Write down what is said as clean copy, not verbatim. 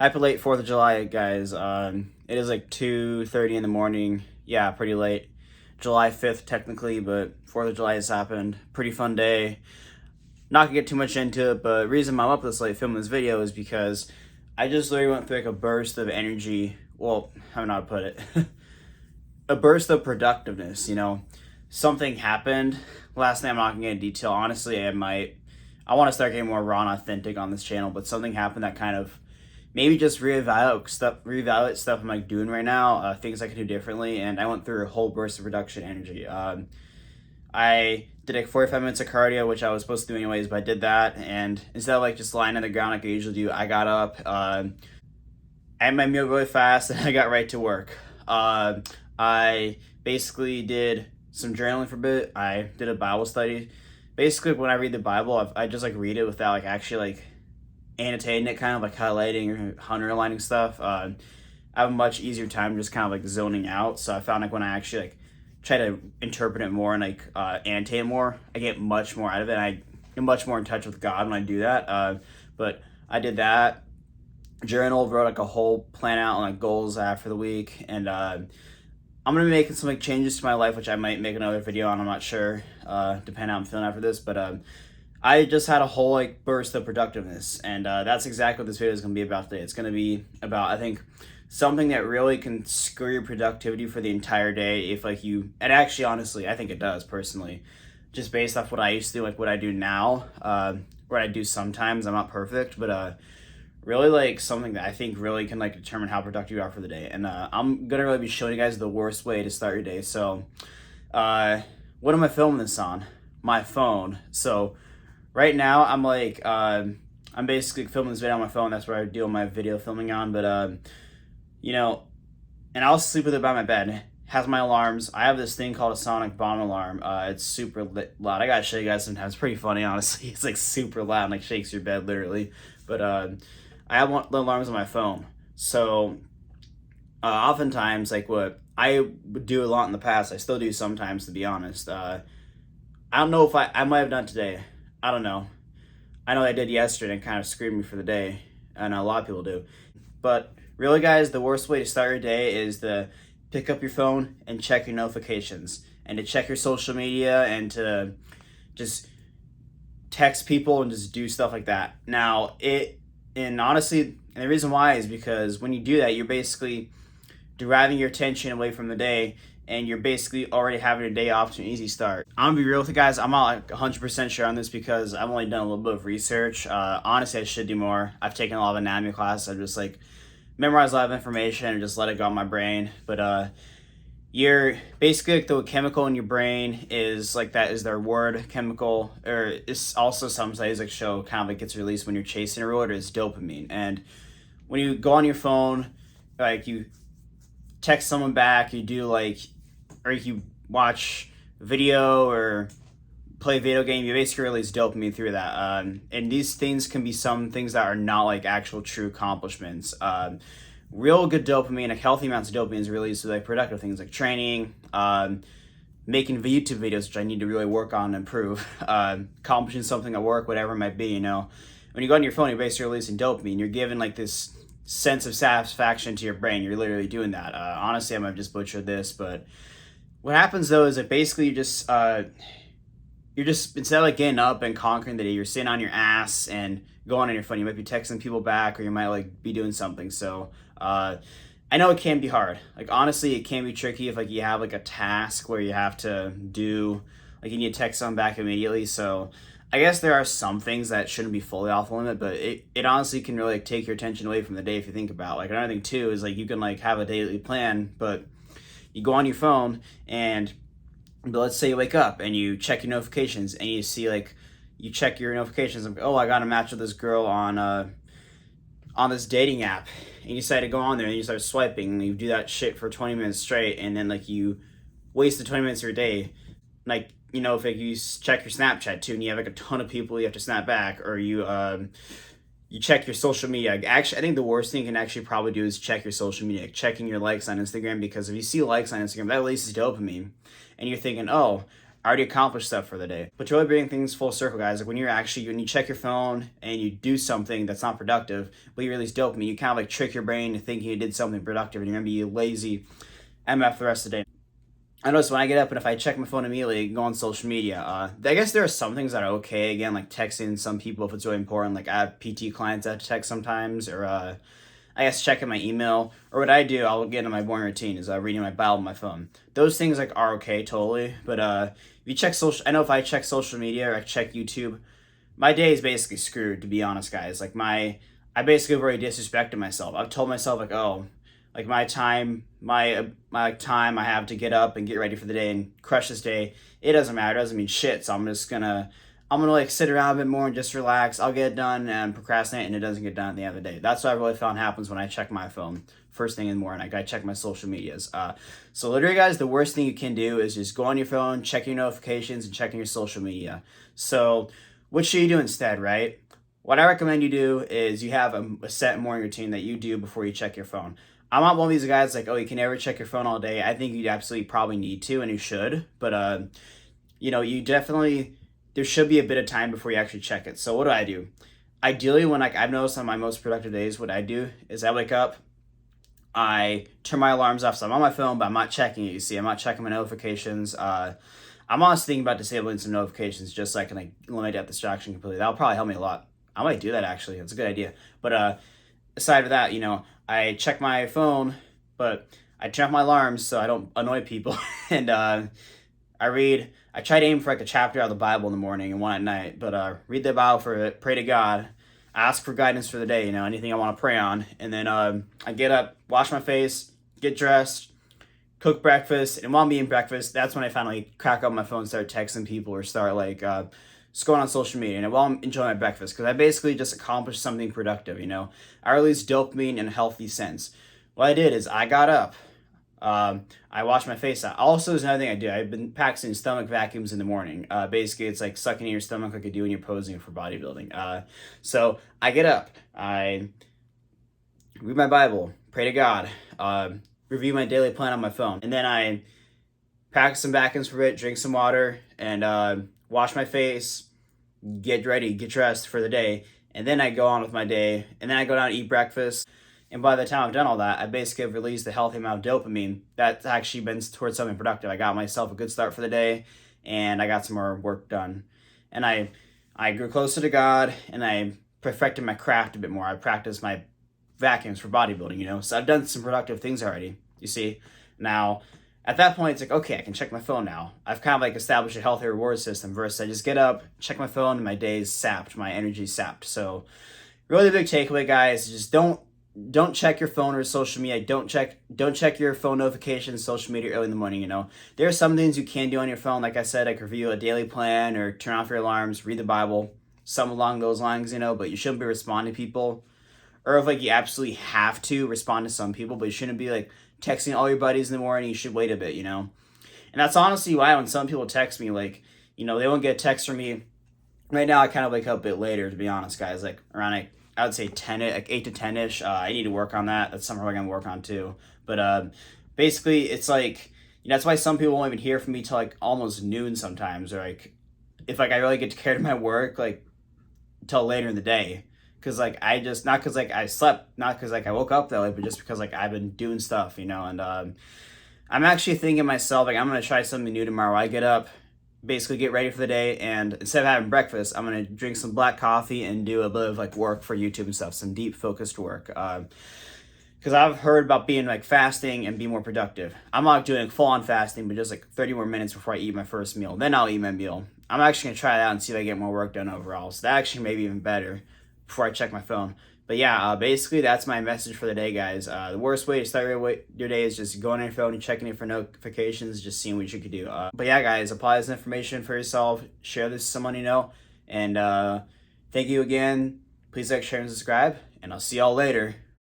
Happy late 4th of July, guys. It is like 2:30 in the morning. Yeah, pretty late. July 5th, technically, but 4th of July has happened. Pretty fun day. Not gonna get too much into it, but the reason I'm up this late filming this video is because I just literally went through like a burst of energy. Well, I don't know how to put it. A burst of productiveness, Something happened. Last night, I'm not gonna get into detail. Honestly, I want to start getting more raw and authentic on this channel, but something happened that kind of maybe just reevaluate stuff I'm like doing right now, things I can do differently, and I went through a whole burst of production energy. I did like 45 minutes of cardio, which I was supposed to do anyways, but I did that, and instead of like just lying on the ground like I usually do, I got up, I had my meal really fast, and I got right to work. I basically did some journaling for a bit. I did a Bible study. Basically, when I read the Bible, I just like read it without like actually like annotating it, kind of like highlighting or underlining stuff. I have a much easier time just kind of like zoning out. So I found like when I actually like try to interpret it more and like annotate it more, I get much more out of it. I am much more in touch with God when I do that. But I did that. Journal, wrote like a whole plan out on like goals I have for the week, and I'm gonna be making some like changes to my life, which I might make another video on. I'm not sure, depending on how I'm feeling after this, but I just had a whole like burst of productiveness, and that's exactly what this video is going to be about today. It's going to be about, I think, something that really can screw your productivity for the entire day if like and actually honestly I think it does personally, just based off what I used to do, like what I do now, what I do sometimes. I'm not perfect, but really like something that I think really can like determine how productive you are for the day. And I'm going to really be showing you guys the worst way to start your day. So what am I filming this on? My phone. So right now, I'm like, I'm basically filming this video on my phone. That's where I do my video filming on. But, and I'll sleep with it by my bed. It has my alarms. I have this thing called a sonic bomb alarm. It's super loud. I gotta show you guys sometimes. It's pretty funny, honestly. It's like super loud and like shakes your bed, literally. But I have the alarms on my phone. So oftentimes, like what I would do a lot in the past, I still do sometimes, to be honest. I don't know if I might have done today. I don't know. I know I did yesterday and kind of screwed me for the day. I know a lot of people do. But really, guys, the worst way to start your day is to pick up your phone and check your notifications, and to check your social media, and to just text people and just do stuff like that. Now, honestly, the reason why is because when you do that, you're basically deriving your attention away from the day, and you're basically already having a day off to an easy start. I'm gonna be real with you guys. I'm not like 100% sure on this because I've only done a little bit of research. Honestly, I should do more. I've taken a lot of anatomy classes. I've just like memorized a lot of information and just let it go in my brain. But you're basically like the chemical in your brain is like that is their reward chemical, or it's also some studies like show kind of like gets released when you're chasing a reward, is dopamine. And when you go on your phone, like you text someone back, you do like, or you watch video or play a video game, you basically release dopamine through that. And these things can be some things that are not like actual true accomplishments. Real good dopamine, like healthy amounts of dopamine is released through like productive things like training, making YouTube videos, which I need to really work on and improve, accomplishing something at work, whatever it might be, When you go on your phone, you're basically releasing dopamine. You're given like this sense of satisfaction to your brain. You're literally doing that. Honestly, I might have just butchered this, but what happens though is that basically you're just instead of like getting up and conquering the day, you're sitting on your ass and going on your phone. You might be texting people back, or you might like be doing something. So I know it can be hard. Like honestly, it can be tricky if like you have like a task where you have to do, like you need to text someone back immediately. So I guess there are some things that shouldn't be fully off limit, but it honestly can really like take your attention away from the day if you think about. Like another thing too is like you can like have a daily plan, but you go on your phone and, but let's say you wake up and you check your notifications and you see like, you check your notifications and, oh, I got a match with this girl on this dating app, and you decide to go on there and you start swiping, and you do that shit for 20 minutes straight, and then like you wasted 20 minutes of your day. Like, if like you check your Snapchat too and you have like a ton of people you have to snap back, or you check your social media. Actually, I think the worst thing you can actually probably do is check your social media, checking your likes on Instagram, because if you see likes on Instagram, that releases dopamine, and you're thinking, oh, I already accomplished stuff for the day. But to really bring things full circle, guys, like when you check your phone and you do something that's not productive, but you release dopamine, you kind of like trick your brain into thinking you did something productive, and you're gonna be lazy MF the rest of the day. I notice when I get up and if I check my phone immediately, go on social media, I guess there are some things that are okay. Again, like texting some people if it's really important. Like I have PT clients that text sometimes, or I guess checking my email. Or what I do, I'll get into my morning routine is reading my Bible on my phone. Those things like are okay totally. But if you check social, I know if I check social media or I check YouTube, my day is basically screwed. To be honest, guys, like I basically have already disrespected myself. I've told myself like, oh, like my time I have to get up and get ready for the day and crush this day, it doesn't matter. It doesn't mean shit. So I'm gonna like sit around a bit more and just relax. I'll get it done and procrastinate, and it doesn't get done at the end of the day. That's what I really found happens when I check my phone first thing in the morning. I gotta check my social medias. So literally, guys, the worst thing you can do is just go on your phone, check your notifications, and checking your social media. So what should you do instead, right? What I recommend you do is you have a set morning routine that you do before you check your phone. I'm not one of these guys like, oh, you can never check your phone all day. I think you absolutely probably need to, and you should. But you definitely, there should be a bit of time before you actually check it. So what do? Ideally, when like I've noticed on my most productive days, what I do is I wake up, I turn my alarms off. So I'm on my phone, but I'm not checking it. You see, I'm not checking my notifications. I'm honestly thinking about disabling some notifications just so I can like eliminate that distraction completely. That'll probably help me a lot. I might do that actually. That's a good idea. But aside of that, I check my phone, but I turn off my alarms so I don't annoy people. And I try to aim for like a chapter out of the Bible in the morning and one at night, but read the Bible for it, pray to God, ask for guidance for the day, anything I want to pray on. And then I get up, wash my face, get dressed, cook breakfast. And while I'm eating breakfast, that's when I finally crack up my phone and start texting people or start like scrolling on social media, and while I'm enjoying my breakfast, because I basically just accomplished something productive, I released dopamine in a healthy sense. What I did is I got up, I washed my face out. Also, there's another thing I do. I've been practicing stomach vacuums in the morning. Basically, it's like sucking in your stomach like you do when you're posing for bodybuilding. So I get up, I read my Bible, pray to God, review my daily plan on my phone, and then I practice some vacuums for a bit, drink some water, and wash my face, get ready, get dressed for the day, and then I go on with my day, and then I go down and eat breakfast. And by the time I've done all that, I basically have released a healthy amount of dopamine that's actually been towards something productive. I got myself a good start for the day, and I got some more work done. And I grew closer to God, and I perfected my craft a bit more. I practiced my vacuums for bodybuilding, So I've done some productive things already, you see. Now, at that point, it's like, okay, I can check my phone now. I've kind of like established a healthy reward system versus I just get up, check my phone, and my day's sapped, my energy's sapped. So really the big takeaway, guys, is just don't check your phone or social media. Don't check your phone notifications, social media early in the morning, There are some things you can do on your phone. Like I said, like review a daily plan or turn off your alarms, read the Bible, something along those lines, but you shouldn't be responding to people. Or if like you absolutely have to respond to some people, but you shouldn't be like texting all your buddies in the morning. You should wait a bit, And that's honestly why when some people text me, like, they won't get a text from me. Right now, I kind of wake up a bit later, to be honest, guys. Like around, I would say 10, like 8 to 10-ish. I need to work on that. That's something I'm going to work on too. But basically, it's like, that's why some people won't even hear from me till like almost noon sometimes. Or like, if like I really get to carry to my work, like, till later in the day. Because like I just, not because like I slept, not because like I woke up that late, but just because like I've been doing stuff, and I'm actually thinking myself like I'm gonna try something new tomorrow. I get up, basically get ready for the day, and instead of having breakfast, I'm gonna drink some black coffee and do a bit of like work for YouTube and stuff, some deep focused work. Because I've heard about being like fasting and be more productive. I'm not doing full on fasting, but just like 30 more minutes before I eat my first meal. Then I'll eat my meal. I'm actually gonna try that out and see if I get more work done overall. So that actually may be even better before I check my phone. But yeah, basically that's my message for the day, guys. The worst way to start your day is just going on your phone and checking it for notifications, just seeing what you could do. But yeah, guys, apply this information for yourself. Share this with someone you know. And thank you again. Please like, share, and subscribe. And I'll see y'all later.